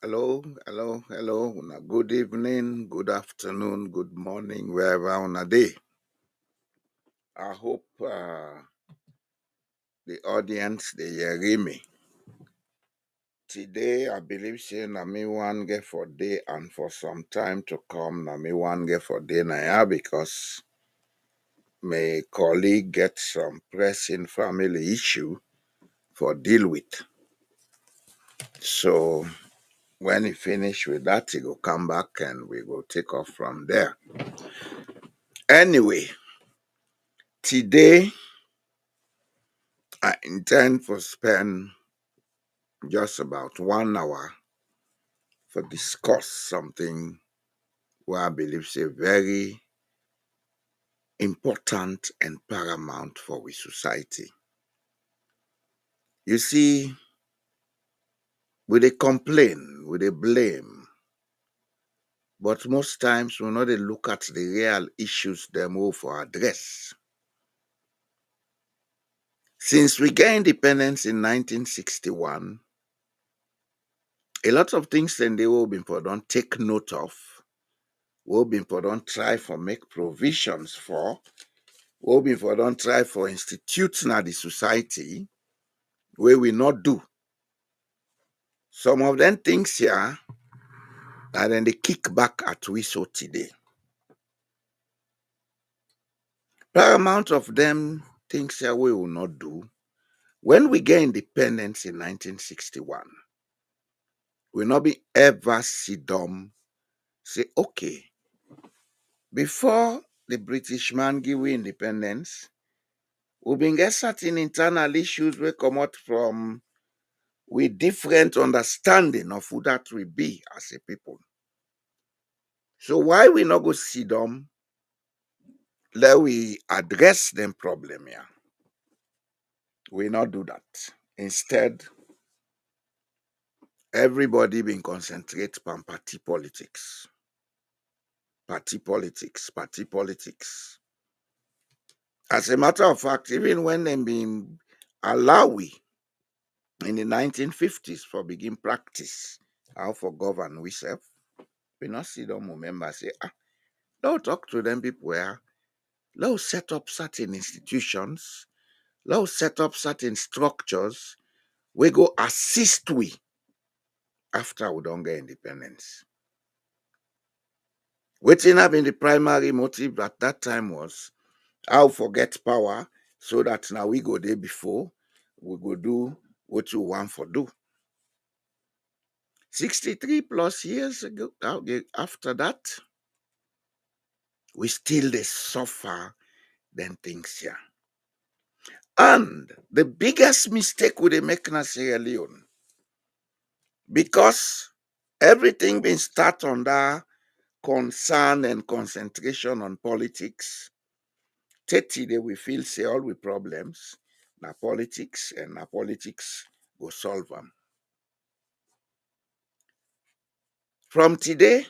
Hello. Good evening, good afternoon, good morning, wherever on a day. I hope the audience they hear me. Today, I believe say na me one get for day and for some time to come na me one get for day now because my colleague get some pressing family issue for deal with. So when he finish with that, he go come back and we go take off from there. Anyway, today I intend to spend just about 1 hour for discuss something where I believe is very important and paramount for we society. You see, we dey complain, we dey blame, but most times we not dey look at the real issues them who for address. Since we get independence in 1961, a lot of things then they will be for don't take note of, will be for don't try for make provisions for, will be for don't try for institute na the society where we not do. Some of them things here and then they kick back at we so today. Paramount of them things here we will not do. When we get independence in 1961, we not be ever sit down say, okay, before the British man give we independence, we been get certain internal issues we come out from with different understanding of who that we be as a people. So why we not go sit down, let we address them problem here. We not do that. Instead, everybody been concentrate on party politics. Party politics, party politics. As a matter of fact, even when they been allow we in the 1950s for begin practice how for govern we self, we not see them remember say, don't talk to them people where let's set up certain institutions, let's set up certain structures, we go assist we after we don't get independence. Waiting up in the primary motive at that time was how forget power so that now we go there before we go do what you want for do. 63 plus years ago, after that, we still they suffer them things here. And the biggest mistake we they make in Sierra Leone, because everything been start under concern and concentration on politics, 30 they we feel say all we problems, na politics and na politics go solve them. From today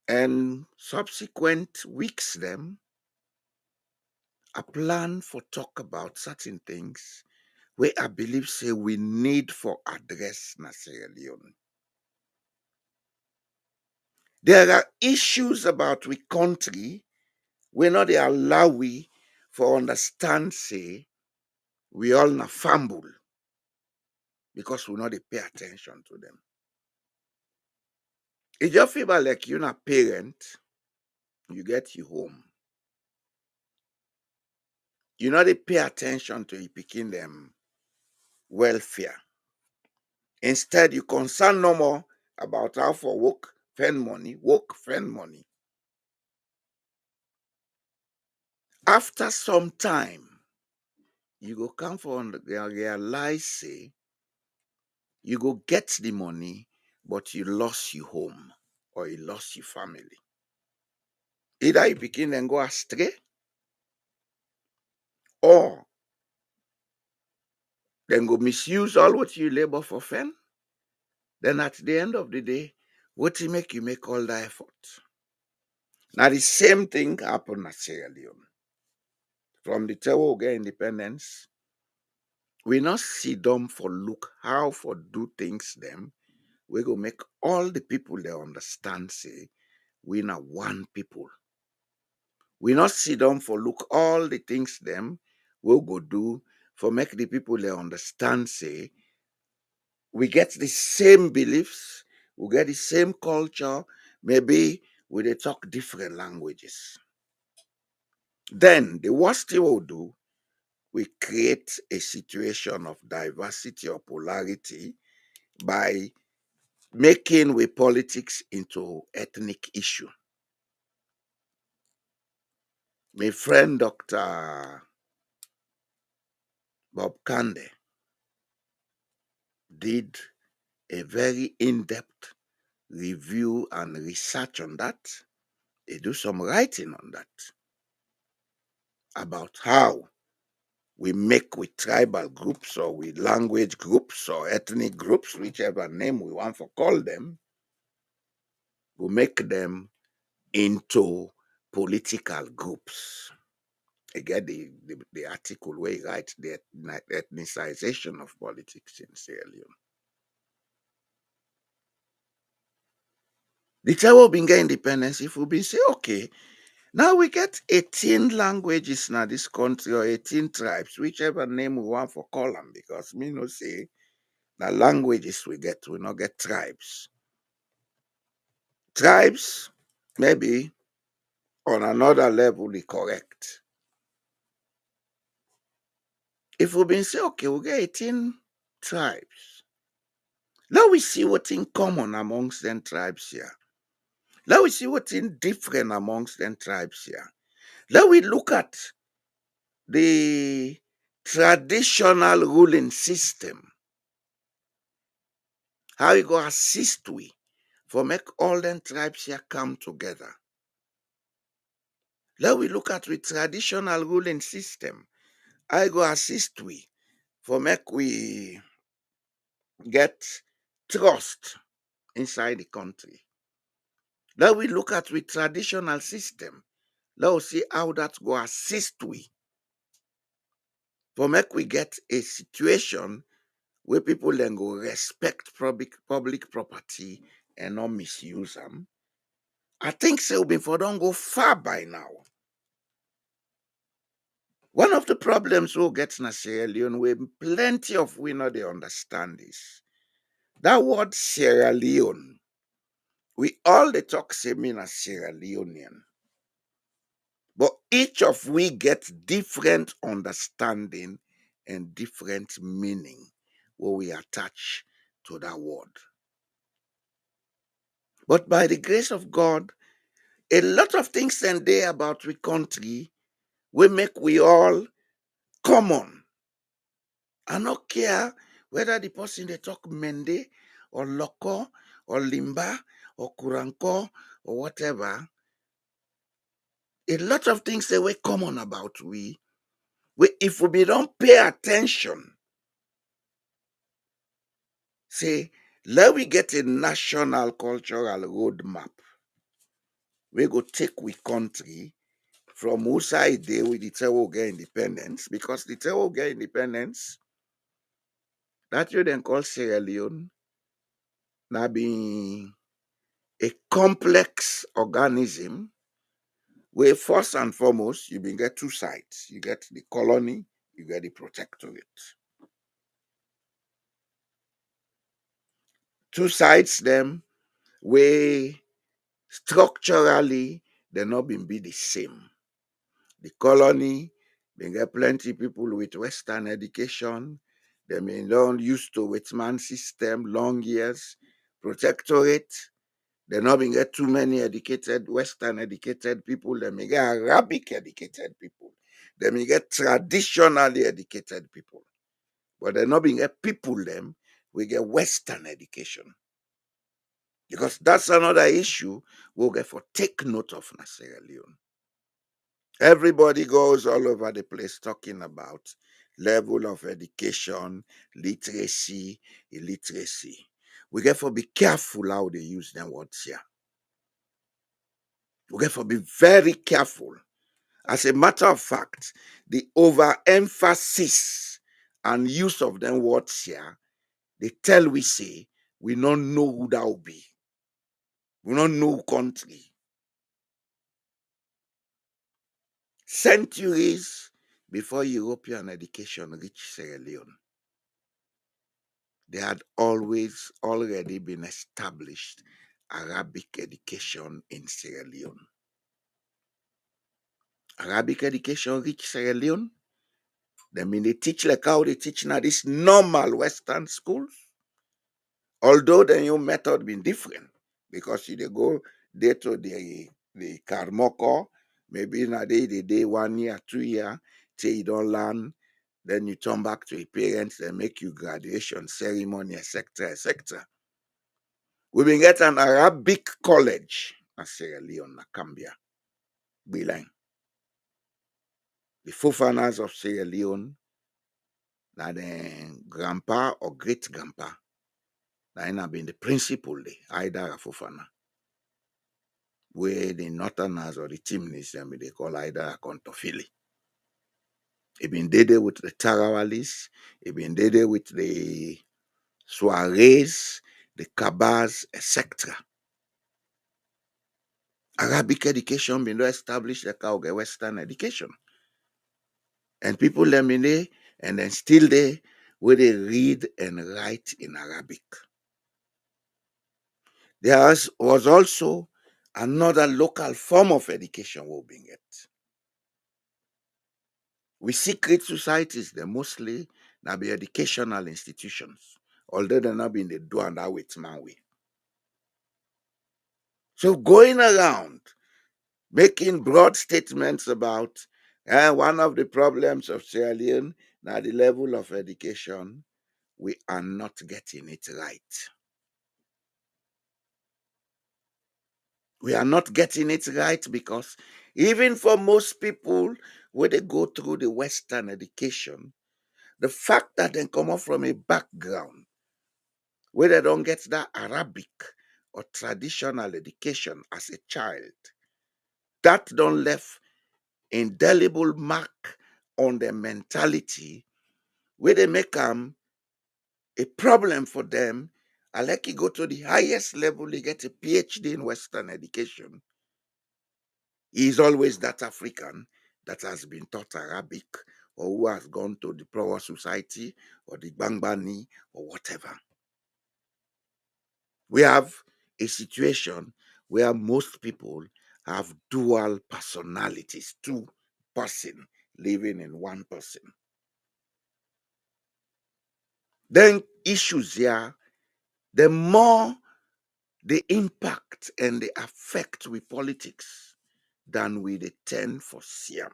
and subsequent weeks them, I plan for talk about certain things where I believe say we need for address na Sierra Leone. There are issues about we country we not they allow we for understand say we all na fumble because we not they pay attention to them. It just feel like you na parent, you get you home. You know they pay attention to you picking them welfare. Instead, you concern no more about how for work, fend money. After some time, you go come for realize say you go get the money, but you lost your home or you lost your family. Either you begin and go astray, or then go misuse all what you labor for fend. Then at the end of the day, what you make all the effort. Now the same thing happen at Sierra Leone. From the time we get independence, we not sit down for look how for do things them. We go make all the people they understand say we na one people. We not sit down for look all the things them we go do for make the people they understand say we get the same beliefs, we get the same culture, maybe we they talk different languages. Then the worst thing we'll do, we create a situation of diversity or polarity by making we politics into ethnic issue. My friend Dr. Bob Kande did a very in-depth review and research on that. They do some writing on that about how we make with tribal groups or with language groups or ethnic groups, whichever name we want to call them, we make them into political groups. Again, the article where he writes the ethnicization of politics in Sierra Leone. The time we been get independence, if we been say, okay, now we get 18 languages now this country or 18 tribes, whichever name we want for call them, because me no say the languages we not get tribes. Tribes, maybe on another level, is correct. If we been say, okay, we get 18 tribes, let we see what's in common amongst them tribes here. Let we see what's in different amongst them tribes here. Let we look at the traditional ruling system, how it go assist we for make all them tribes here come together. Let we look at the traditional ruling system, how it go assist we for make we get trust inside the country. Let we look at the traditional system. Let us see how that go assist we for make we get a situation where people then go respect public property and not misuse them. I think so before don't go far by now. One of the problems we'll get in Sierra Leone, where plenty of we know they understand this. That word Sierra Leone, we all the talk say mean as Sierra Leonean. But each of we get different understanding and different meaning what we attach to that word. But by the grace of God, a lot of things and day about we country we make we all common. I don't care whether the person they talk Mende or Loko or Limba or Kuranko or whatever. A lot of things they were common about we if we don't pay attention, say, let we get a national cultural roadmap. We go take we country from whose side they with the Tewo get independence, because the Tewo get independence, that you then call Sierra Leone, now being a complex organism where first and foremost you been get two sides. You get the colony, you get the protectorate. Two sides them where structurally they not been be the same. The colony, they get plenty people with Western education. They may not used to Whitman system, long years. Protectorate, they not been get too many educated, Western educated people. They may get Arabic educated people. They may get traditionally educated people. But they not been get people them, we get Western education. Because that's another issue we'll get for take note of in Sierra Leone. Everybody goes all over the place talking about level of education, literacy, illiteracy. We get to be careful how they use them words here. We get to be very careful. As a matter of fact, the overemphasis and use of them words here, they tell we say, we don't know who that will be. We don't know country. Centuries before European education reached Sierra Leone, there had always already been established Arabic education in Sierra Leone. Arabic education reached Sierra Leone. They mean they teach like how they teach now these normal Western schools. Although the new method been different, because you they go there to the Karmoko, maybe now they day 1 year, 2 year, till you don't learn, then you turn back to your parents, they make you graduation ceremony, etc., etc. We been get an Arabic college at Sierra Leone, Nakambia, Bilang. The forefathers of Sierra Leone, na the grandpa or great grandpa, na have been the principal there, either a fofana, where the northerners or the chimneys, they call either a contofili. He been there with the Tarawalis, he been there with the Soares, the Kabas, etc. Arabic education been established like our Western education. And people let me know, and then still there where they read and write in Arabic. Was also another local form of education we'll bring it. We secret societies, they're mostly now be educational institutions, although they're not being the do and that with man way. So going around making broad statements about one of the problems of Sierra Leone, now the level of education, we are not getting it right. We are not getting it right because even for most people, when they go through the Western education, the fact that they come up from a background where they don't get that Arabic or traditional education as a child, that don't left indelible mark on their mentality where they make a problem for them. I like you go to the highest level, they get a PhD in Western education. He is always that African that has been taught Arabic or who has gone to the Power Society or the Bangbani or whatever. We have a situation where most people have dual personalities, two person living in one person. Then issues here, the more the impact and the effect with politics than we the tend for Siam.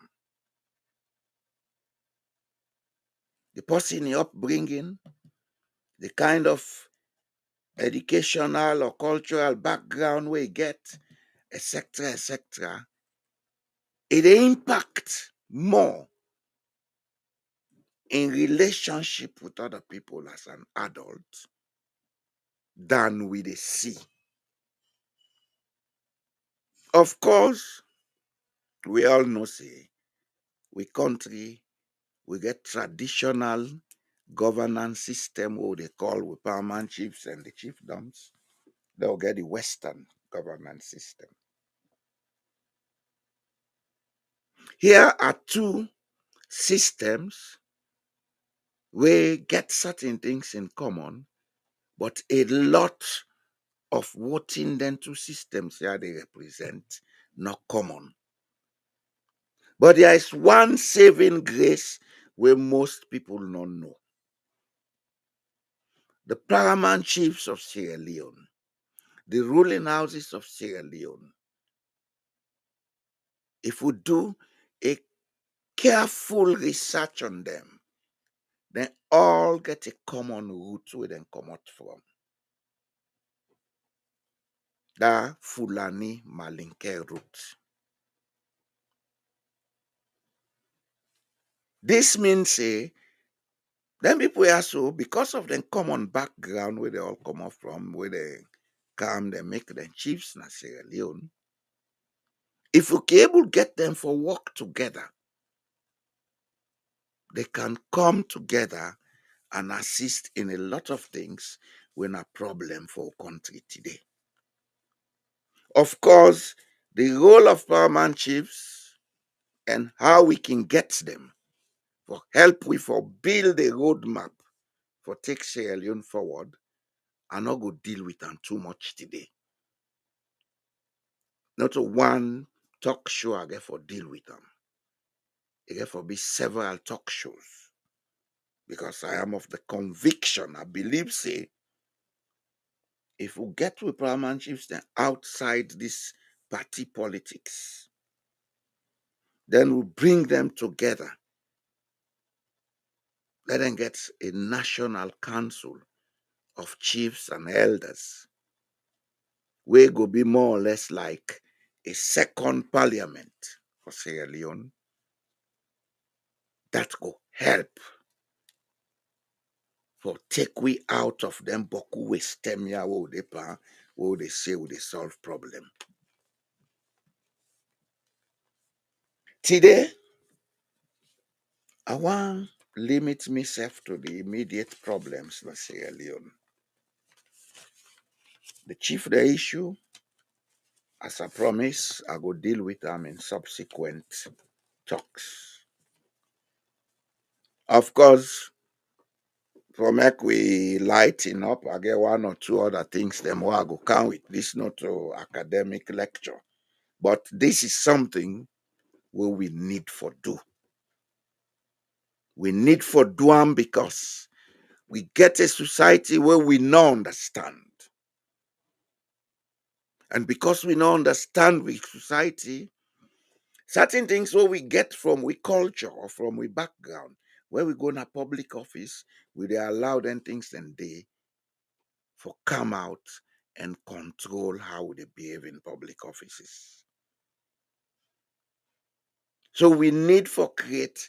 The person in upbringing, the kind of educational or cultural background we get, etc., etc., it impact more in relationship with other people as an adult than we they see. Of course, We all know say we country we get traditional governance system what they call with paramount chiefs and the chiefdoms. They'll get the Western governance system. Here are two systems we get certain things in common, but a lot of what in them two systems here they represent not common. But there is one saving grace where most people don't know. The paramount chiefs of Sierra Leone, the ruling houses of Sierra Leone, if we do a careful research on them, they all get a common root where they come out from. The Fulani Malinke root. This means them people are so because of the common background where they all come up from, where they come, they make them chiefs in Sierra Leone. If we can able get them for work together, they can come together and assist in a lot of things when a problem for our country today. Of course, the role of paramount chiefs and how we can get them for help we for build a roadmap for take Sierra Leone forward. I not go deal with them too much today. Not a one talk show I get for deal with them. I get for be several talk shows because I am of the conviction I believe say if we get with paramount chiefs then outside this party politics, then we bring them together. Let them get a national council of chiefs and elders. We go be more or less like a second parliament for Sierra Leone that go help for take we out of them boku we stem ya wo they pa wo they say we they solve problem. Today, I want limit myself to the immediate problems in Sierra Leone. The chief the issue, as I promise, I go deal with them in subsequent talks. Of course, for make we lighten up, I get one or two other things them where I go count with. This not a academic lecture, but this is something where we need for do. We need for do 'em because we get a society where we no understand. And because we no understand with society, certain things where we get from we culture or from we background, where we go in a public office, we they allow them things and they for come out and control how they behave in public offices. So we need for create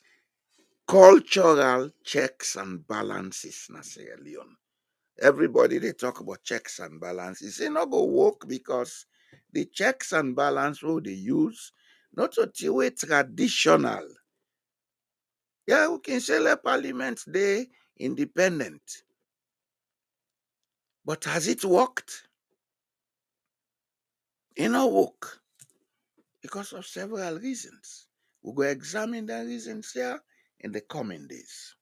cultural checks and balances in Sierra Leone. Everybody they talk about checks and balances. It not go work because the checks and balance what they use not to way traditional. Yeah, we can say let parliament they independent. But has it worked? It not work because of several reasons. We go examine the reasons here in the coming days.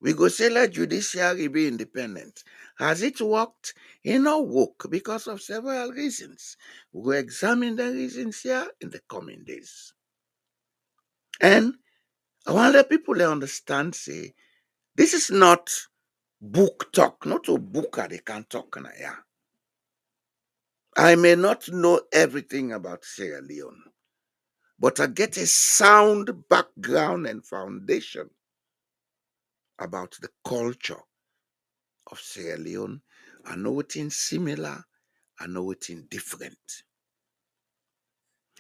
We go say let judiciary be independent. Has it worked? It not work because of several reasons. We will examine the reasons here in the coming days. And I want let people understand, say, this is not book talk, not a book they can talk now. Yeah. I may not know everything about Sierra Leone, but I get a sound background and foundation about the culture of Sierra Leone. I know it's similar, I know it's different.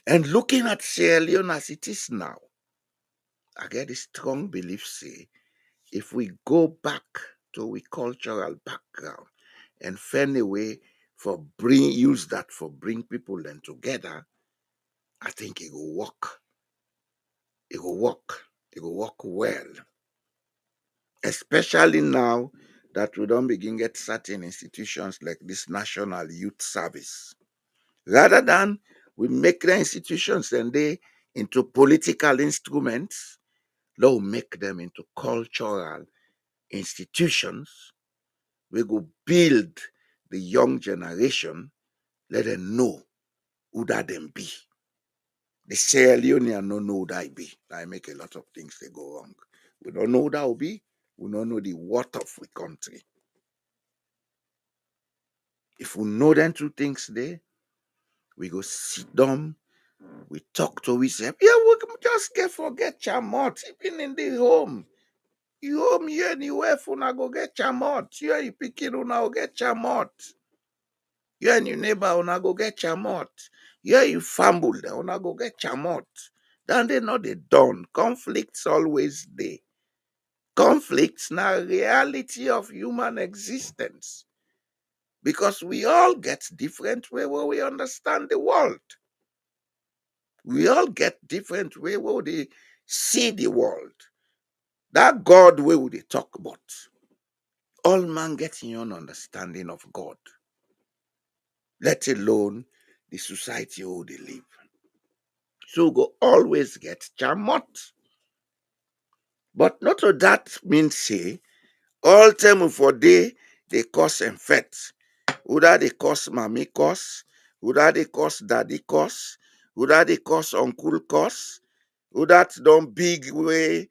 And looking at Sierra Leone as it is now, I get a strong belief, say, if we go back to a cultural background and find a way for use that for bring people then together, I think it will work. It will work. It will work well. Especially now that we don't begin get certain institutions like this National Youth Service. Rather than we make the institutions and they into political instruments, they'll make them into cultural institutions. We go build the young generation, let them know who that them be. The sierraleone no know who that be. I make a lot of things they go wrong. We don't know who that will be. We don't know the what of the country. If we know them two things there, we go sit down, we talk to ourselves. Yeah, we just get forget chamot, even in the home. You home here anywhere for una go get chamot. You and you picking una go get chamot. You and your neighbor una go get chamot. You and you fumble there, una go get chamot. Then they know they done. Conflicts always there. Conflicts now reality of human existence. Because we all get different way where we understand the world. We all get different way where they see the world. That God way we they talk about. All man get your own understanding of God, let alone the society where they live. So we go always get jamot. But not to that means say all time for day they cause and fet. Whether they cause mommy cause, whether they cause daddy cause, whether they cause uncle cause, who that don't big way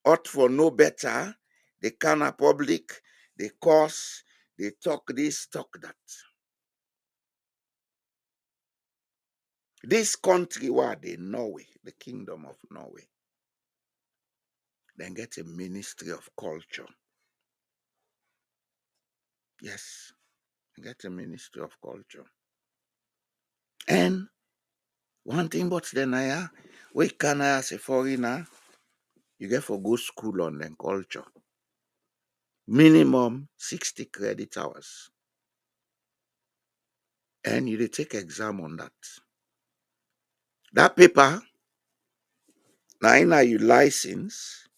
ought for no better, they can a public, they cause, they talk this, talk that. This country where they Norway, the kingdom of Norway, then get a ministry of culture. Yes, get a ministry of culture. And one thing but then we can as a foreigner, you get for go school on then culture. Minimum 60 credit hours. And you dey take exam on that. That paper, now you license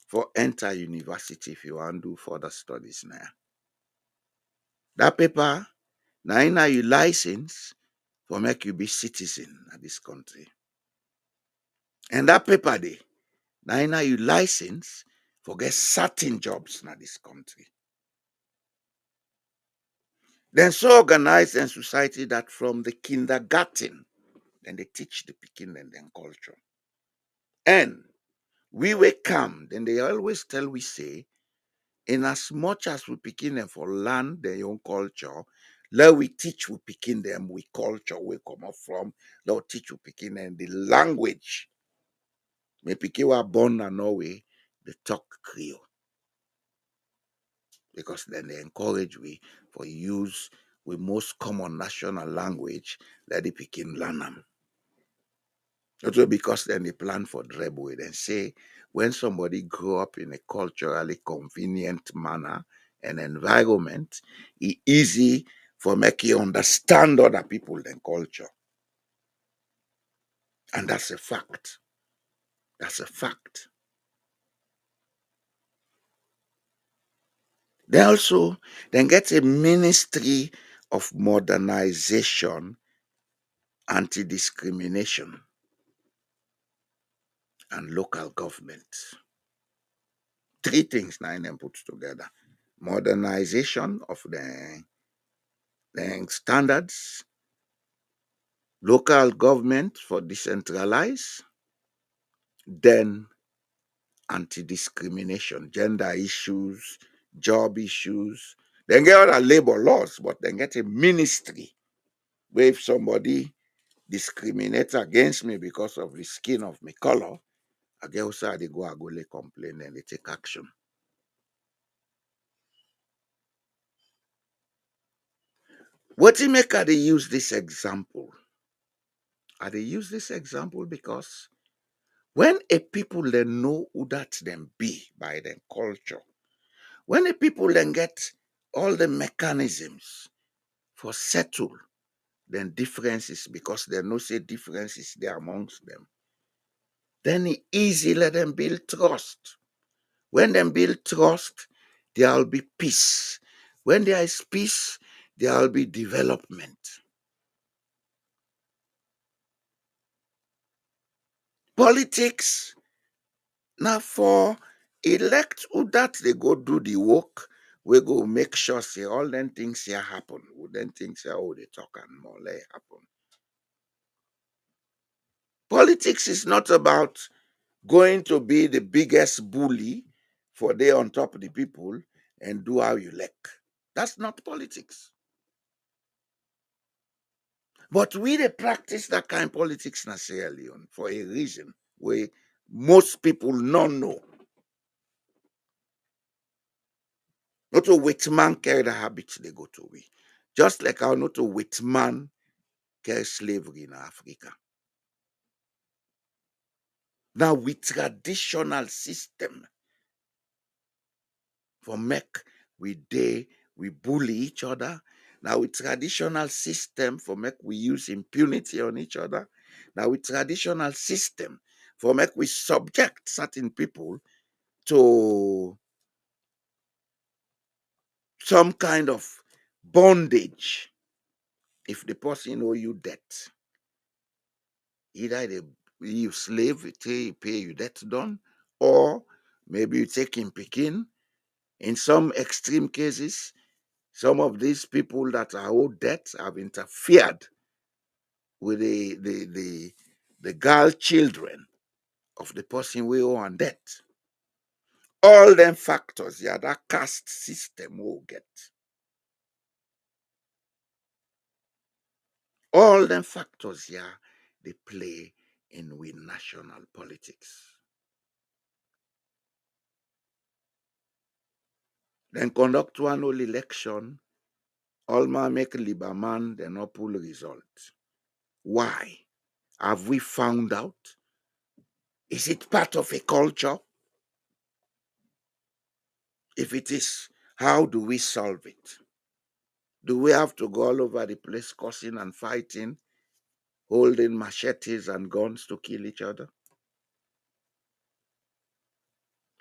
for enter university if you want to do further studies now. That paper, now you license for make you be citizen of this country. And that paper day, now you license for get certain jobs in this country. Then so organized in society that from the kindergarten, then they teach the Peking and then culture. And we will come, then they always tell we say, in as much as we picking them for learn their own culture, let we teach we picking them we culture we come up from, let we teach we picking them the language. Me pikin were born in Norway, they talk Creole. Because then they encourage we for use with most common national language, let the picking learn them. Also because then they plan for Drebwe and say when somebody grow up in a culturally convenient manner and environment, it's easy for make you understand other people and culture. And that's a fact. That's a fact. They also then get a ministry of modernization, anti-discrimination, and local government. Three things now them put together. Modernization of the standards, local government for decentralized, then anti-discrimination, gender issues, job issues. Then get other labor laws, but then get a ministry where if somebody discriminates against me because of the skin of my color, I get also they go lay complain and they take action. What do you make I they use this example? I they use this example because when a people then know who that them be by their culture, when the people then get all the mechanisms for settle then differences because they know say differences there amongst them. Then it easy let them build trust. When them build trust, there will be peace. When there is peace, there will be development. Politics, now for elect who that they go do the work, we go make sure say all them things here happen. We then things here, oh, they talk and more like happen. Politics is not about going to be the biggest bully for they on top of the people and do how you like. That's not politics. But we they practice that kind of politics in Sierra Leone for a reason where most people not know. Not to which man carry the habits they go to we. Just like how not to which man carry slavery in Africa. Now with traditional system for make we bully each other. Now with traditional system for make we use impunity on each other. Now with traditional system for make we subject certain people to some kind of bondage. If the person owe you debt, either they you slave, you pay you debt done, or maybe you take him picking. In some extreme cases, some of these people that are owed debt have interfered with the girl children of the person we owe on debt. All them factors, yeah, that caste system will get. All them factors, yeah, they play in with national politics. Then conduct one whole election, all man make Liberman, then not pull result. Why? Have we found out? Is it part of a culture? If it is, how do we solve it? Do we have to go all over the place cursing and fighting, holding machetes and guns to kill each other?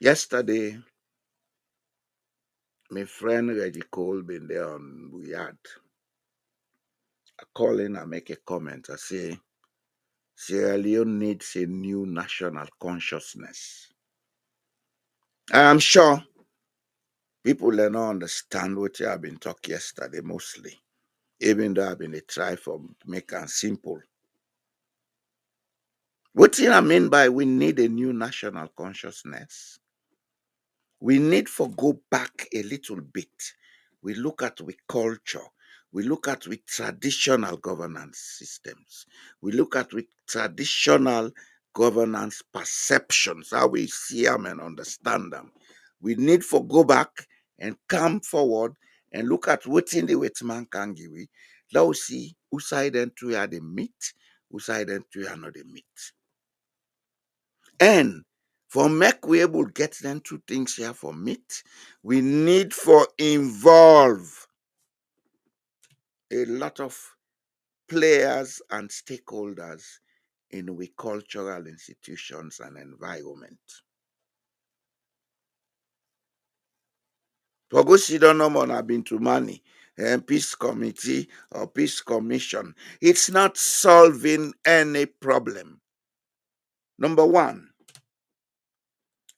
Yesterday, my friend Reggie Cole been there on we had. I call in and make a comment. I say Sierra Leone needs a new national consciousness. I am sure people don't understand what I have been talking yesterday mostly, even though I've been a try for make it simple. What I mean by we need a new national consciousness, we need for go back a little bit. We look at we culture. We look at we traditional governance systems. We look at we traditional governance perceptions, how we see them and understand them. We need for go back and come forward and look at what in the wet man can give we. Let us see who side and two are the meat, who side and two are not the meat. And for make we able get them two things here for meet, we need for involve a lot of players and stakeholders in we cultural institutions and environment. For go sit down no more have been to money and peace committee or peace commission. It's not solving any problem. Number one,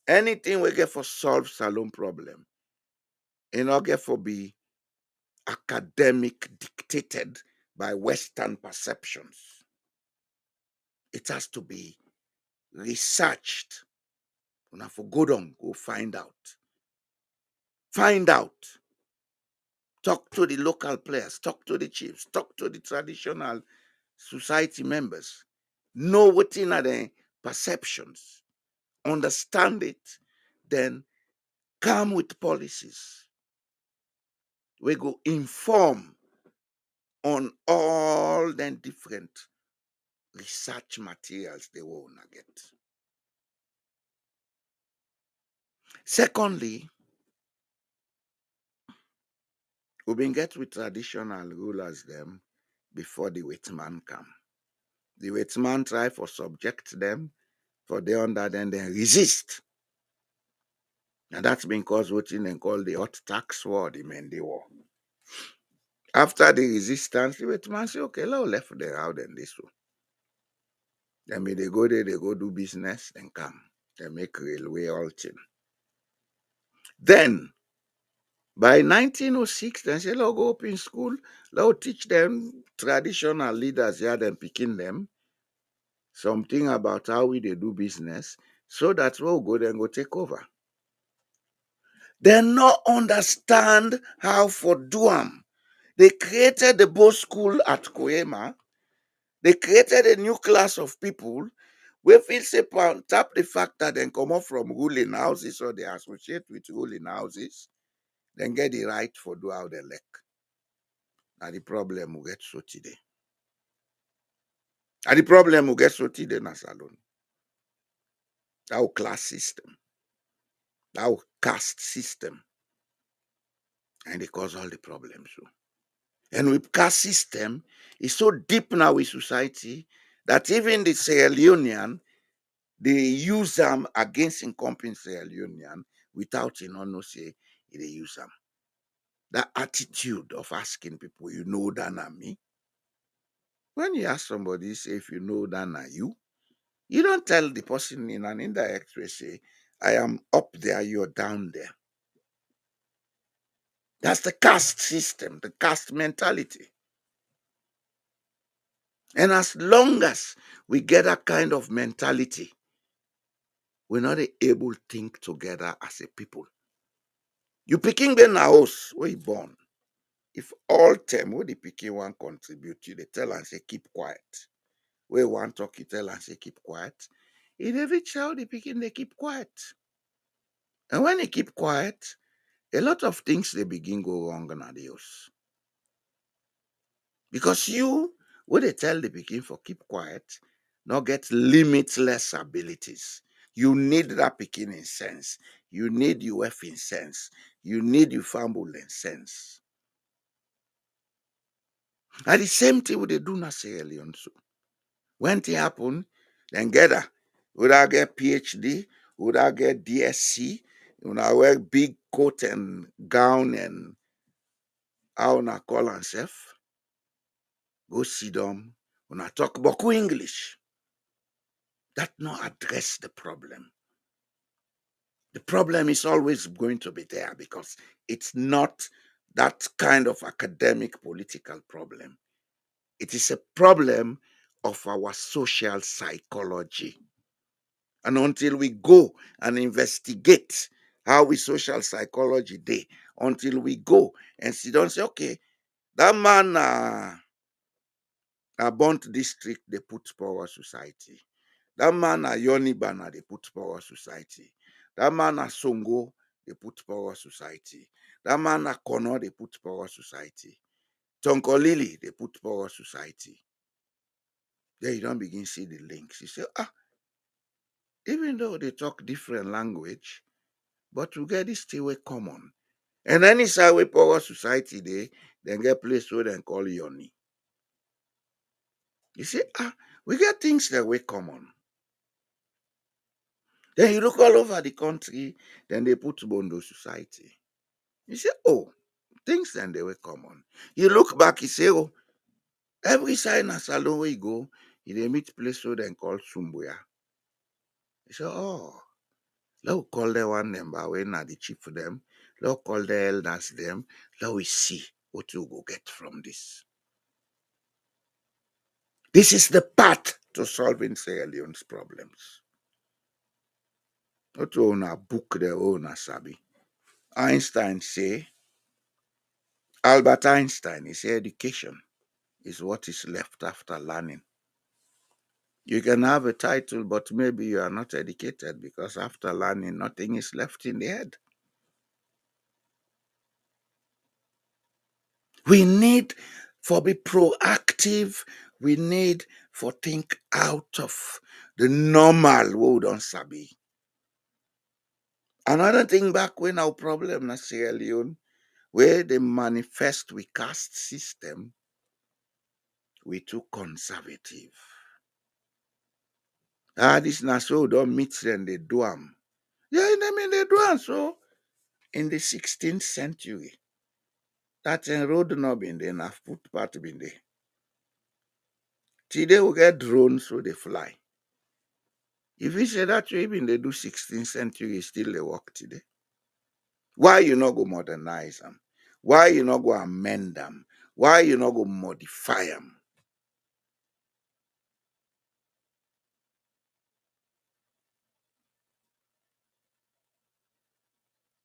anything we get for solve Salon problem, it not get for be academic dictated by Western perceptions. It has to be researched. Una for go down, go find out. Find out. Talk to the local players, talk to the chiefs, talk to the traditional society members. Know what in are the perceptions. Understand it, then come with policies. We go inform on all the different research materials they will get. Secondly, we been get with traditional rulers them, before the white man come. The white man try for subject them, for they under them, then resist. And that's been caused what they call the hot tax war, the Mende war. After the resistance, the white man say, okay, now left the out and this one. Then may they go there, they go do business, then come. They make railway all thing. Then by 1906, they say, "Let's go up in school. Let's teach them traditional leaders here, then picking them something about how we they do business, so that we'll go then go take over." They not understand how for do 'em. They created the boat school at Koema. They created a new class of people we feel say tap the fact that they come up from ruling houses or they associate with ruling houses, then get the right for do how they like. Now the problem will get so today. And the problem will get so today na salon. Our class system, our caste system, and they cause all the problems. So. And with caste system, it's so deep now with society that even the Sierra Leonean, they use them against incompetent Sierra Leonean without no say they use them. That attitude of asking people, you know that na me. When you ask somebody, say if you know that na you don't tell the person in an indirect way, say, I am up there, you're down there. That's the caste system, the caste mentality. And as long as we get that kind of mentality, we're not able to think together as a people. You picking the house where you born. If all them where the picking one contribute, you they tell and say keep quiet. Where one talk, you tell and say keep quiet. In every child, the picking they keep quiet. And when they keep quiet, a lot of things they begin go wrong in the house. Because you, when they tell the pikin for keep quiet, not get limitless abilities. You need that pikin in sense. You need your F in sense. You need your fumble in sense. And the same thing we they do na Sierra Leone. So when thing happen, then get her. Would I get PhD? Would I get DSC? Would I wear big coat and gown and how na call and self? Go sit down. When I talk Boku English. That not address the problem. The problem is always going to be there because it's not that kind of academic political problem. It is a problem of our social psychology. And until we go and investigate how we social psychology day, until we go and sit down and say, okay, that man Bont district, they put power society. That man na Yonibana, they put power society. That man na Songo, they put power society. That man na Kono, they put power society. Tonkolili, they put power society. Then you don't begin see the links. You say, even though they talk different language, but we get this still way common. And any side way power society they then get place where they call Yoni. You say, we get things that way common. Then you look all over the country, then they put Bondo society. You say, things then they were common. You look back, you say, every side na salon where you go, you dey meet place where they call Sumbuya. You say, let's call them one number when na the chief for them. Let's call the elders them. Let we see what you go get from this. This is the path to solving Sierra Leone's problems. Not to own a book their own sabi. Einstein say, Albert Einstein, he say education is what is left after learning. You can have a title, but maybe you are not educated because after learning, nothing is left in the head. We need for be proactive. We need for think out of the normal world on Sabi. Another thing back when our problem na Sierra Leone, where they manifest with caste system, We too conservative. Ah, this na so don't meet them, they do am. Yeah, I mean they do am so. In the 16th century, that road no been there, na footpath been there. Today we get drones so they fly. If you say that way, even they do 16th century, still they work today. Why you not go modernize them? Why you not go amend them? Why you not go modify them?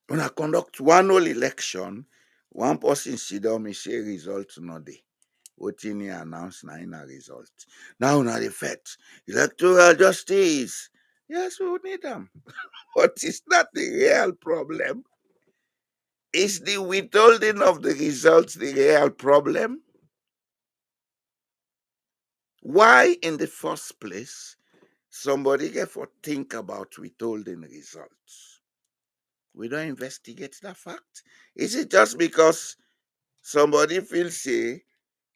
When I conduct one whole election, one person sit down me say results not there. Wetin he announce na in a result. Now na the fact. Electoral justice. Yes, we need them. But it's not the real problem. Is the withholding of the results the real problem? Why, in the first place, somebody get for think about withholding results? We don't investigate that fact. Is it just because somebody feels say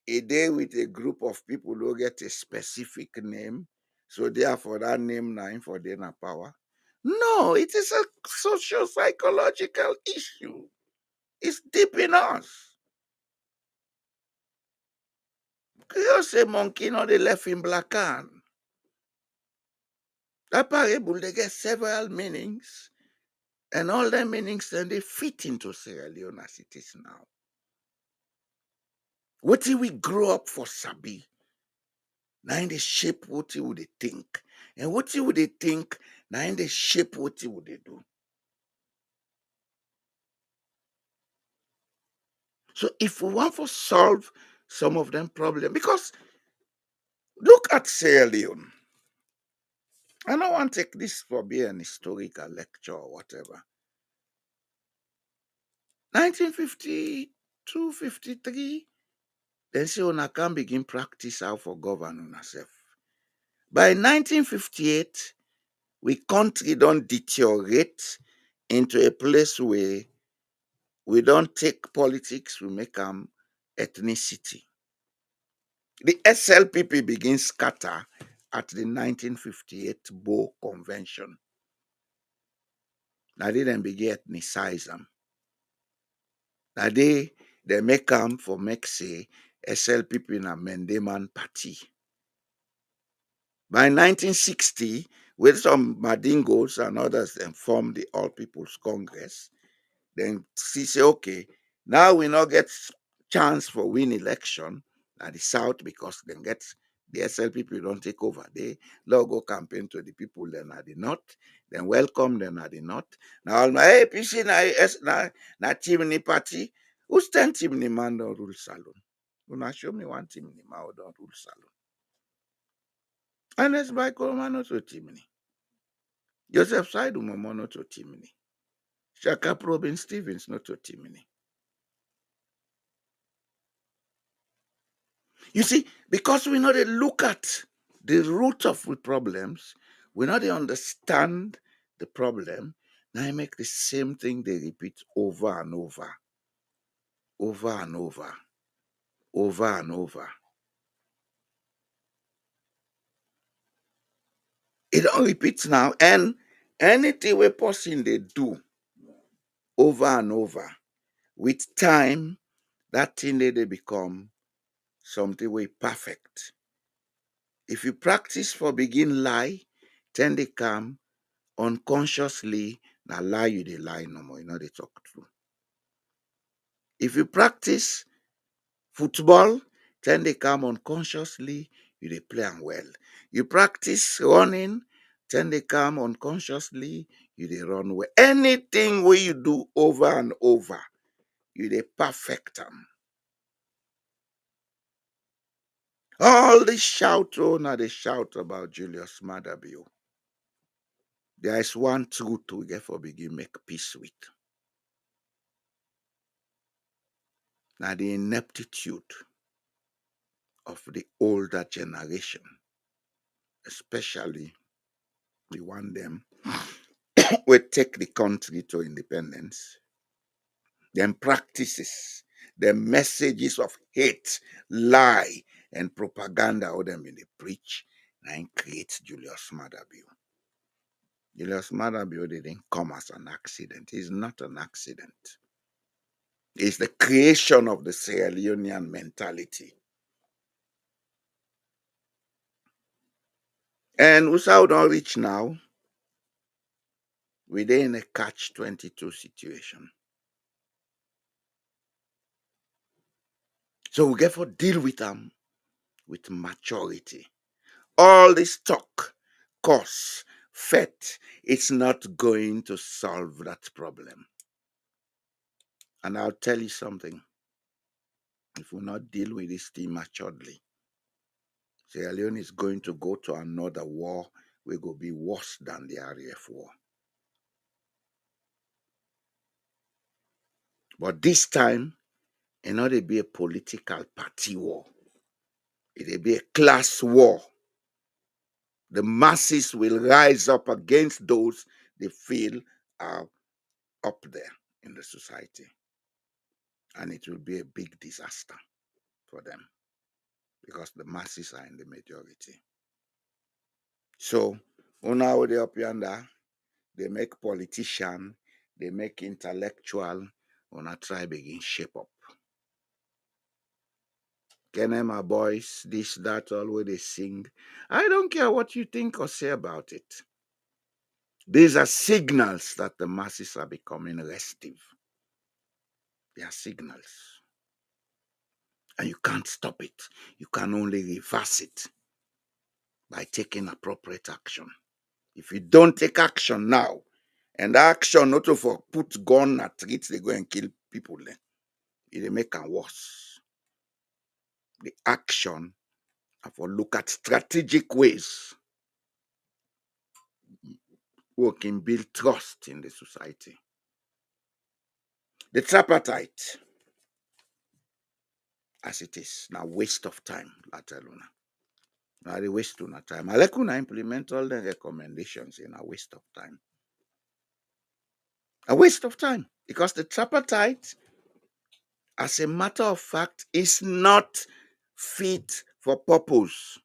a day with a group of people who get a specific name, so therefore that name nine for their power? No, it is a social psychological issue. It's deep in us. You say monkey not they left in black can. That parable they get several meanings, and all their meanings then they fit into Sierra Leone as it is now. What till we grow up for Sabi? Now in the shape what would they think, and what would they think? Now in the shape what would they do? So if we want to solve some of them problems, because look at Sierra Leone. I don't want to take this for being an historical lecture or whatever. 1952, 53, then say una can begin practice how for govern una self. By 1958, we country don't deteriorate into a place where we don't take politics, we make them ethnicity. The SLPP begins scatter at the 1958 Bo Convention. Now they then begin ethnicize them. Now they make them for make say SLPP in a Mendeman party. By 1960, with some Madingos and others then form the All People's Congress, then she say, okay, now we not get chance for win election at the South because then get the SL people don't take over. They now go campaign to the people then at the North, then welcome them at the North. Now all my hey, PC na chimney party. Who's 10 chimney man don't rule salon? Una show me one chimney man who don't rule salon. And it's by Koromano to chimney. Joseph Saidu Momono to chimney. Shaka Probin Stevens not to chimney. You see, because we know they look at the root of the problems, we know they understand the problem. Now I make the same thing they repeat over and over, over and over, over and over. It don't repeat now, and anything we person they do over and over, with time, that thing they become something way perfect. If you practice for begin lie, then they come unconsciously na lie you dey lie no more, you know they talk true. If you practice football, then they come unconsciously, you dey play am well. You practice running, then they come unconsciously, you dey run well. Anything wey you do over and over, you dey perfect am. All this shout, oh, now they shout about Julius Madabio. There is one truth we get for begin make peace with. Now the ineptitude of the older generation, especially the one them will take the country to independence, then practices, the messages of hate, lie, and propaganda or them in the preach and create Julius Maada Bio. Julius Maada Bio didn't come as an accident. It's not an accident. It's the creation of the sierraleonean mentality. And Usao don't reach now, we're in a catch-22 situation. So we therefore deal with them with maturity. All this talk, cause, effect, it's not going to solve that problem. And I'll tell you something. If we not deal with this thing maturely, Sierra Leone is going to go to another war which will be worse than the RAF war. But this time, it not be a political party war. It'll be a class war. The masses will rise up against those they feel are up there in the society. And it will be a big disaster for them because the masses are in the majority. So, una with the up yonder, they make politician, they make intellectual, una try begin shape up. Kenema boys, this, that, all where they sing. I don't care what you think or say about it. These are signals that the masses are becoming restive. They are signals. And you can't stop it. You can only reverse it by taking appropriate action. If you don't take action now, and action not to for put gun at it, they go and kill people then. It make them worse. The action for look at strategic ways we can build trust in the society. The tripartite, as it is, now waste of time, Lataluna. Now they waste of time. I like to implement all the recommendations in a waste of time. A waste of time. Because the tripartite, as a matter of fact, is not fit for purpose.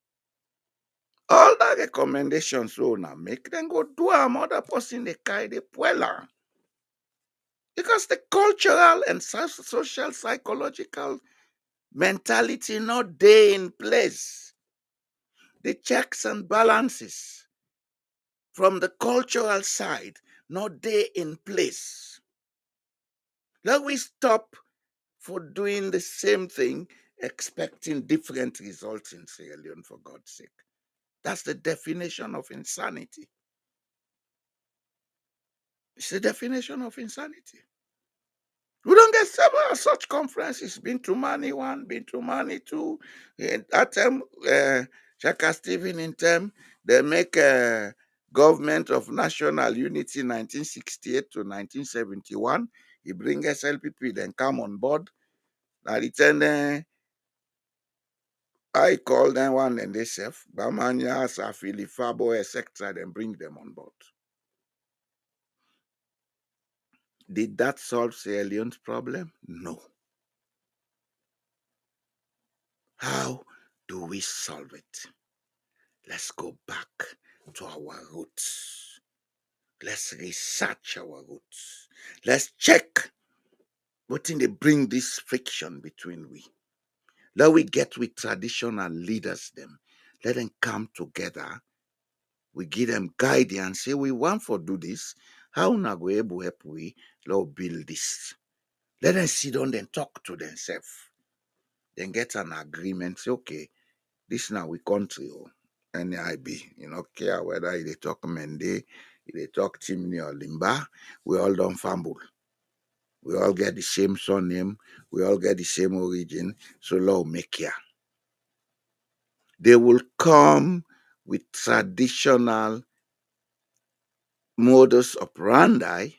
All the recommendations we now make, then go do a other person they carry the puella. Because the cultural and social psychological mentality not there in place. The checks and balances from the cultural side not there in place. Let we stop for doing the same thing, expecting different results in Sierra Leone, for God's sake. That's the definition of insanity. It's the definition of insanity. We don't get several such conferences. Been to Mani 1, been to Mani 2. At time, Shaka Stephen in term, they make a government of national unity 1968 to 1971. He bring SLPP, then come on board. Now return I call them one and they say, Bamanya, Safili, Fabo, etc. Then bring them on board. Did that solve Sierra Leone's problem? No. How do we solve it? Let's go back to our roots. Let's research our roots. Let's check what thing they bring this friction between we. Let we get with traditional leaders them. Let them come together. We give them guidance. Say we want to do this. How na go able help we let build this. Let them sit down and talk to themselves. Then get an agreement. Say, okay, this now we country. Oh. NIB, you know, care whether they talk Mende, they talk Timni or Limba, we all don't fumble. We all get the same surname, we all get the same origin, so law make care. They will come with traditional modus operandi.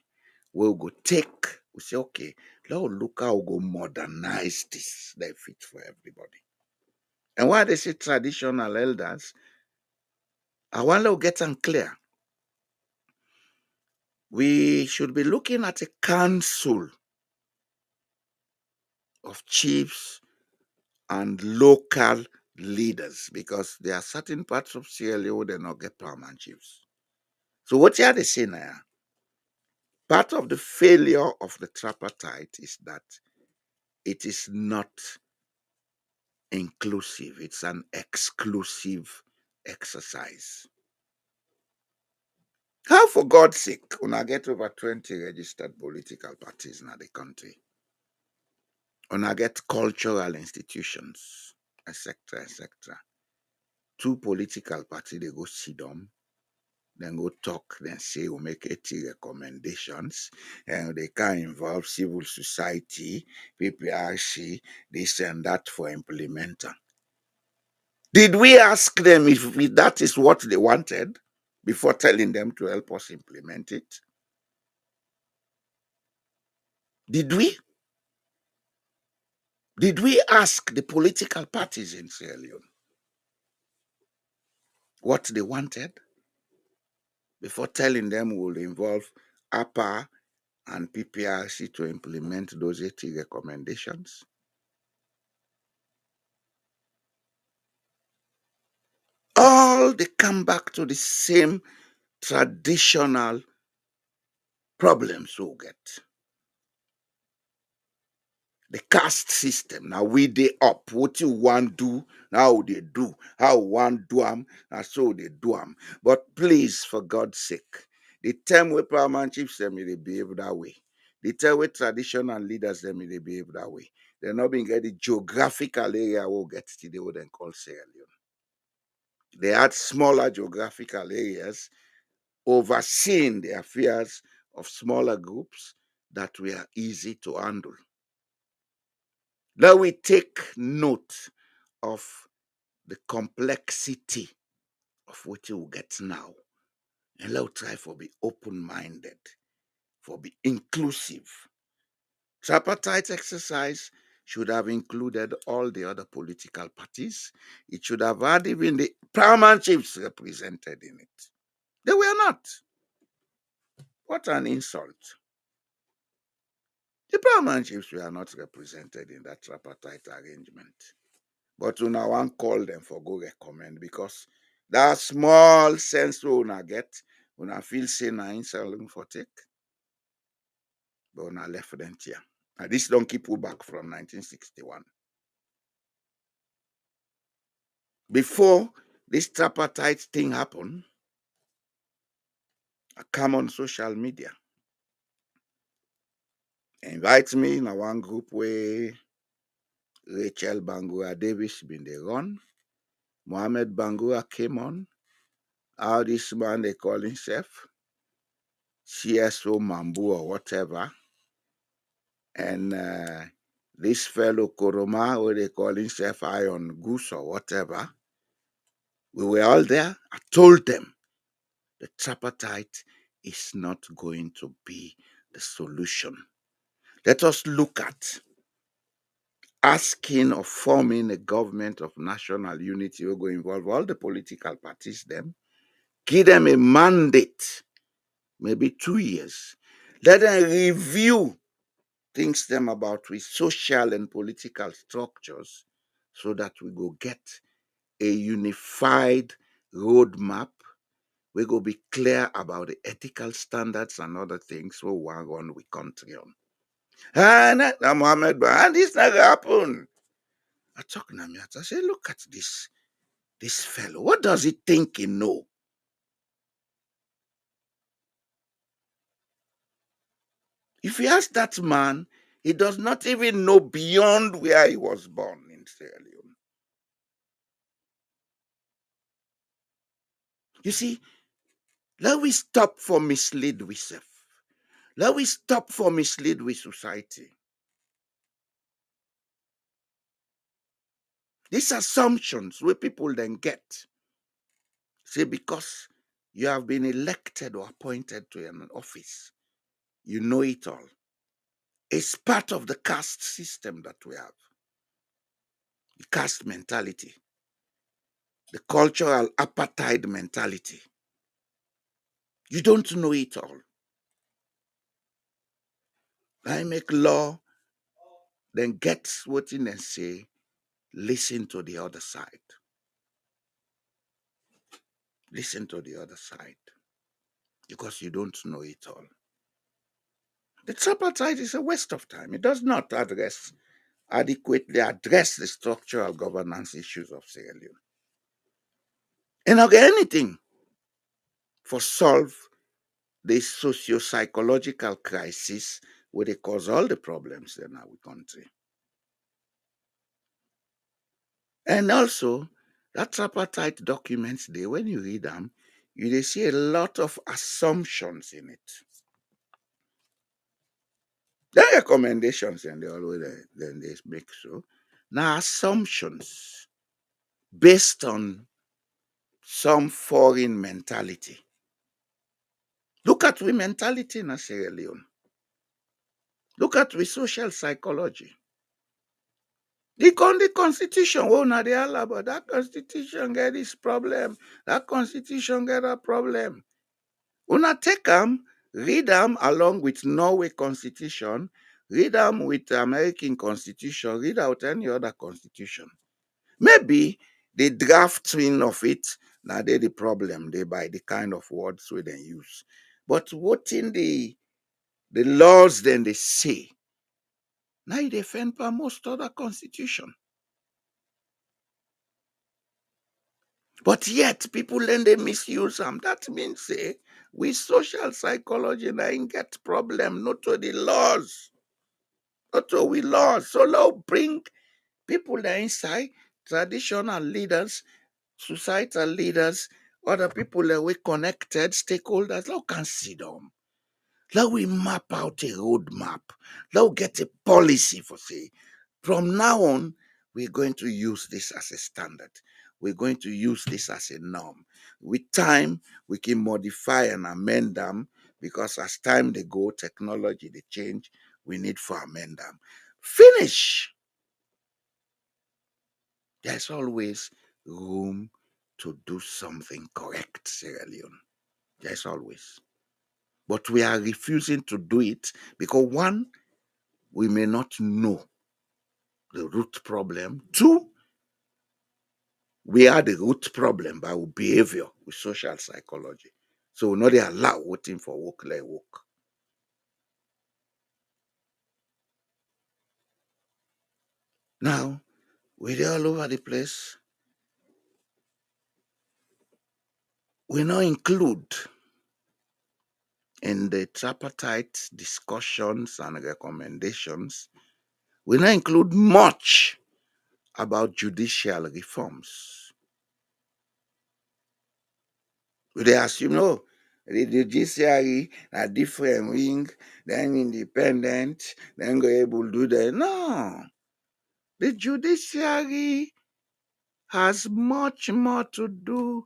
We'll go take, we say, okay, now look how we go modernize this, that fit for everybody. And why they say traditional elders, I want to get them clear. We should be looking at a council of chiefs and local leaders, because there are certain parts of Sierra Leone they not get paramount chiefs. So what you are saying now, part of the failure of the tripartite is that it is not inclusive, it's an exclusive exercise. How, for God's sake, una get over 20 registered political parties in the country? Una get cultural institutions, etc., etc. Two political parties, they go sit down, then go talk, then say we make 80 recommendations, and they can involve civil society, PPRC, this and that for implementing. Did we ask them if that is what they wanted before telling them to help us implement it? Did we? Did we ask the political parties in Sierra Leone what they wanted before telling them we'll involve APA and PPRC to implement those 80 recommendations? All they come back to the same traditional problems we'll get. The caste system. Now we they up. What you want do, now they do. How one do them, and so they do them. But please, for God's sake, the time where paramount chiefs them they behave that way. The time where traditional leaders them they behave that way. They're not being get the geographical area will get to the what they call Sierra Leone. They had smaller geographical areas overseeing the affairs of smaller groups that were easy to handle. Now we take note of the complexity of what you get now. And let's try for be open-minded, for be inclusive. Tripartite exercise should have included all the other political parties. It should have had even the paramount chiefs represented in it. They were not. What an insult. The paramount chiefs were not represented in that tripartite arrangement. But una wan call them for go recommend, because that small sense wey una get, una feel say na inside for take, but una left them here. And this don't keep you back from 1961. Before this tripartite thing happened, I come on social media, invite me in a one group where Rachel Bangura Davis been dey run. Mohammed Bangura came on. How this man they call himself, CSO Mambu or whatever. And this fellow Koroma, what they call himself Iron Goose or whatever, we were all there. I told them the tripartite is not going to be the solution. Let us look at asking or forming a government of national unity will go involve all the political parties, them, give them a mandate, maybe 2 years. Let them review things them about with social and political structures so that we go get a unified roadmap. We go be clear about the ethical standards and other things we want to run with country on. And Mohammed, and this never happen. I talk to him, I say, look at this fellow. What does he think he know? If you ask that man, he does not even know beyond where he was born in Sierra Leone. You see, let we stop for mislead we self. Let we stop for mislead with society. These assumptions where people then get, say because you have been elected or appointed to an office, you know it all. It's part of the caste system that we have. The caste mentality, the cultural apartheid mentality. You don't know it all. I make law, then get what in and say, listen to the other side. Listen to the other side because you don't know it all. The tripartite is a waste of time. It does not adequately address the structural governance issues of Sierra Leone. And not get anything for solve the socio-psychological crisis where they cause all the problems in our country. And also, that tripartite documents there, when you read them, you they see a lot of assumptions in it. There are recommendations and they always then they make so. Now assumptions based on some foreign mentality. Look at we mentality in Sierra Leone. Look at we social psychology. The constitution, oh na the Allah, but that constitution get this problem. That constitution get a problem. Una take them, read them along with Norway constitution, read them with American constitution, read out any other constitution. Maybe the drafting of it, now they the problem, they by the kind of words we they use. But what in the laws then they say, now they defend for most other constitution. But yet people then they misuse them. That means say we social psychology now ain't get problem, not to the laws. Not to we laws. So now bring people there inside, traditional leaders, societal leaders, other people that we connected, stakeholders, now can sit down. Now we map out a roadmap. Now get a policy for say, from now on, we're going to use this as a standard. We're going to use this as a norm. With time, we can modify and amend them because as time they go, technology they change, we need to amend them. Finish. There's always room to do something correct, Sierra Leone. There's always. But we are refusing to do it because one, we may not know the root problem. Two, we are the root problem by our behavior with social psychology. So we not they allow waiting for work like work. Now, we're all over the place. We now include in the tripartite discussions and recommendations, we now include much about judicial reforms. We dey assume, no, the judiciary are different wing, then independent, then go able to do that. No, the judiciary has much more to do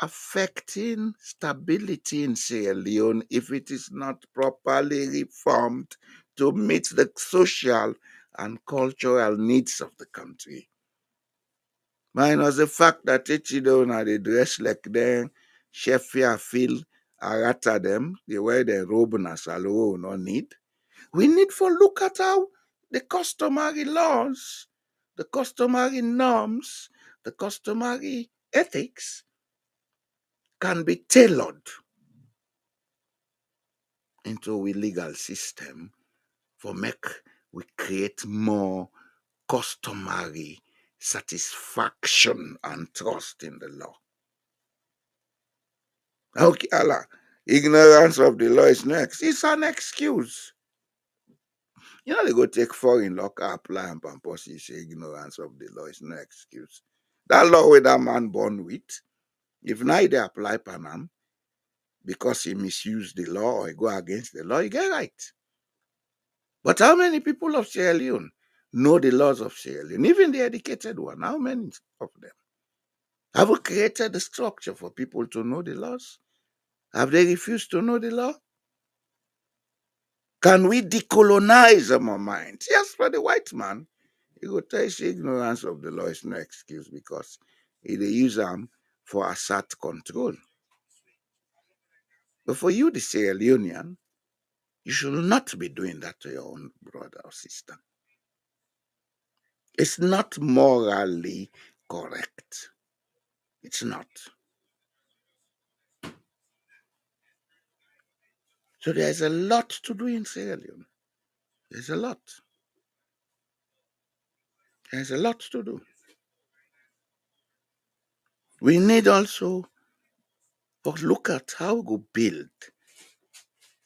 affecting stability in Sierra Leone if it is not properly reformed to meet the social and cultural needs of the country. Minus the fact that Ichidona they dress like them, Sheffield feel arata them, the way they robe na salo no need. We need for look at how the customary laws, the customary norms, the customary ethics can be tailored into a legal system for make we create more customary satisfaction and trust in the law. Okay, Allah, ignorance of the law is next. It's an excuse. You know, they go take foreign law, apply and purpose, you say ignorance of the law is no excuse. That law with that man born with, if now they apply Panam because he misused the law or he go against the law, you get right. But how many people of Sierra Leone know the laws of Sierra Leone? Even the educated one, how many of them? Have we created the structure for people to know the laws? Have they refused to know the law? Can we decolonize our minds? Yes, for the white man, he go tell you ignorance of the law is no excuse because he dey use them for assert control. But for you, the Sierra Leonean, you should not be doing that to your own brother or sister. It's not morally correct. It's not. So there's a lot to do in Sierra Leone. There's a lot. There's a lot to do. We need also to look at how we go build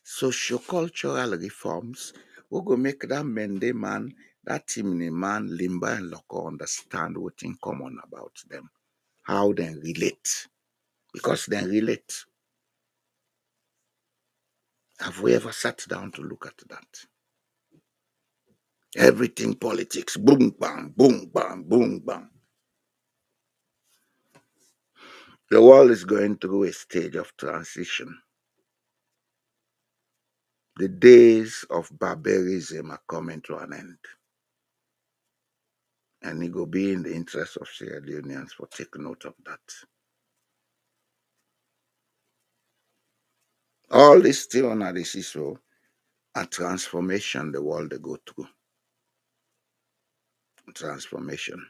sociocultural reforms. We go make that Mende man, that Timni man, Limba and Loko understand what's in common about them, how they relate. Because they relate. Have we ever sat down to look at that? Everything politics, boom, bam, boom, bam, boom, bam. The world is going through a stage of transition. The days of barbarism are coming to an end. And it will be in the interest of Sierra Leoneans for take note of that. All this still on the seesaw a transformation the world they go through. Transformation.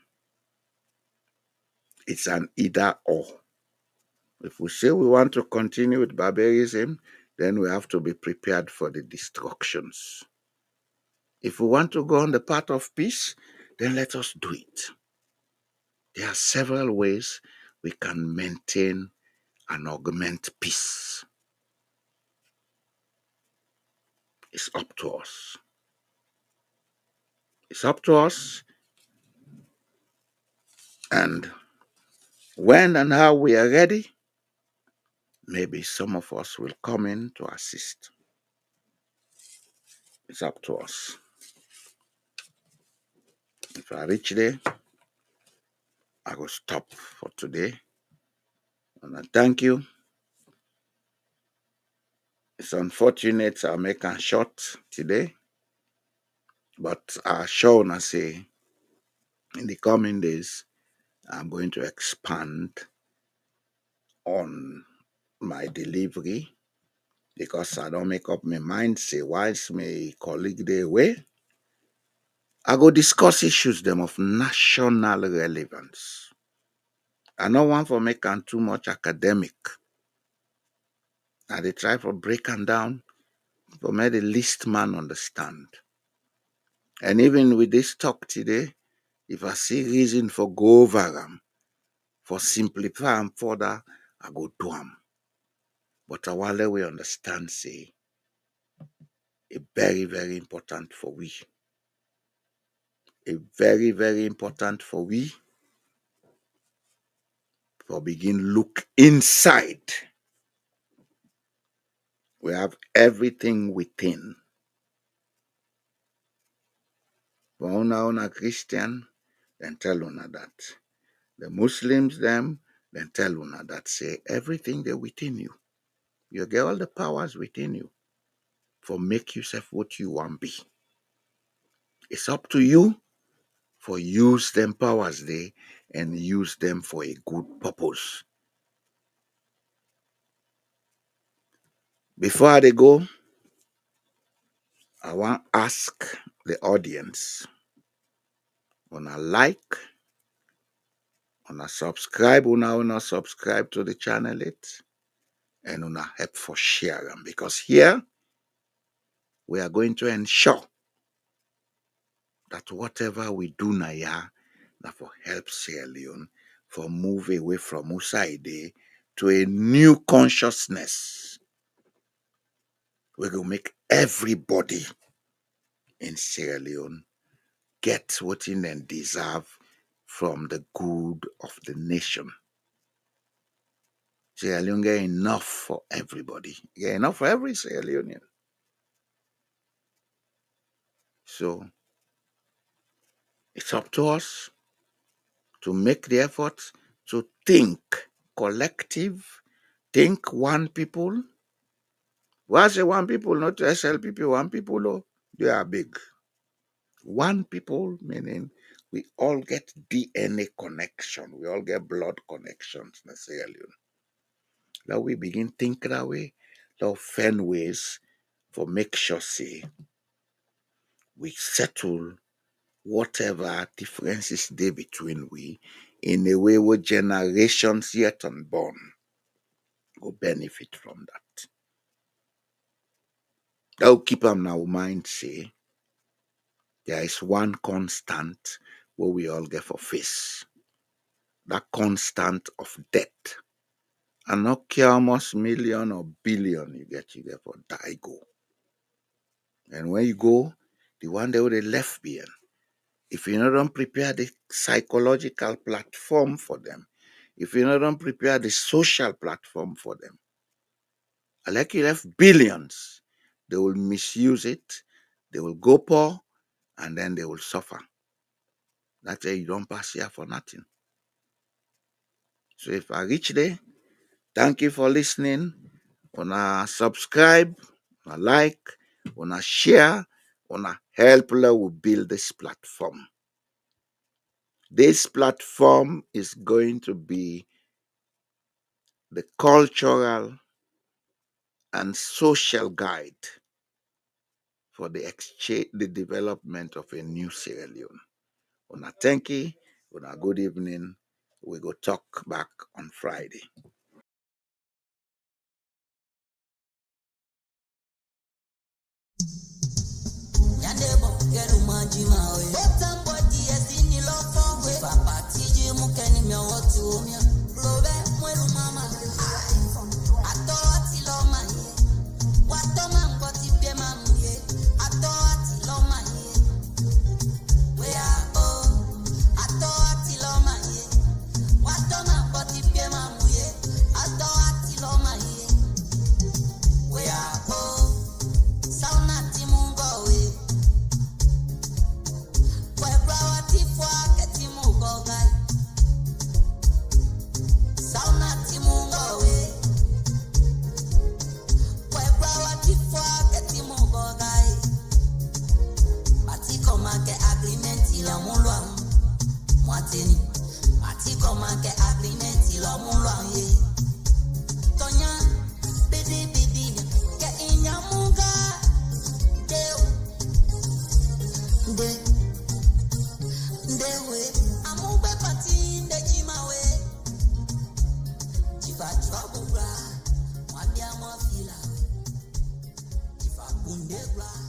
It's an either or. If we say we want to continue with barbarism, then we have to be prepared for the destructions. If we want to go on the path of peace, then let us do it. There are several ways we can maintain and augment peace. It's up to us. It's up to us. And when and how we are ready, maybe some of us will come in to assist. It's up to us. If I reach there, I will stop for today. And I thank you. It's unfortunate I'll make a short today, but I sure want to say in the coming days, I'm going to expand on my delivery because I don't make up my mind, say, whilst my colleague they away, I go discuss issues them of national relevance. I don't want for make them too much academic. I they try for break them down for make the least man understand. And even with this talk today, if I see reason for go over them, for simplify them further, I go do them. But I want we understand, say, a very, very important for we. A very, very important for we for begin look inside. We have everything within. For una Christian, then tell una that. The Muslims them, then tell una that say everything they within you. You get all the powers within you for make yourself what you want be. It's up to you for use them powers there and use them for a good purpose. Before I go, I want ask the audience, wanna like, wanna subscribe, wanna subscribe to the channel it, and wanna help for share them because here we are going to ensure that whatever we do now, that for help Sierra Leone for move away from Usaide to a new consciousness. We will make everybody in Sierra Leone get what they deserve from the good of the nation. Sierra Leone get enough for everybody. Get enough for every Sierra Leonean. So it's up to us to make the effort to think collective, think one people. Why I say one people, not SLPP, one people, oh, they are big. One people, meaning we all get DNA connection, we all get blood connections necessarily. Now we begin think that way, now find ways for make sure say we settle whatever differences there between we in a way where generations yet unborn will benefit from that. That will keep them now mind say there is one constant where we all get for face. That constant of death. And not care how much million or billion you get for die go. And when you go, the one day they left behind. If you don't prepare the psychological platform for them, if you don't prepare the social platform for them, like you left billions, they will misuse it, they will go poor, and then they will suffer. That's why you don't pass here for nothing. So if I reach there, thank you for listening. Wanna subscribe, wanna like, wanna share, wanna help will build this platform. This platform is going to be the cultural and social guide for the exchange, the development of a new Sierra Leone. Una thank you, una good evening. We go talk back on Friday. Bundebra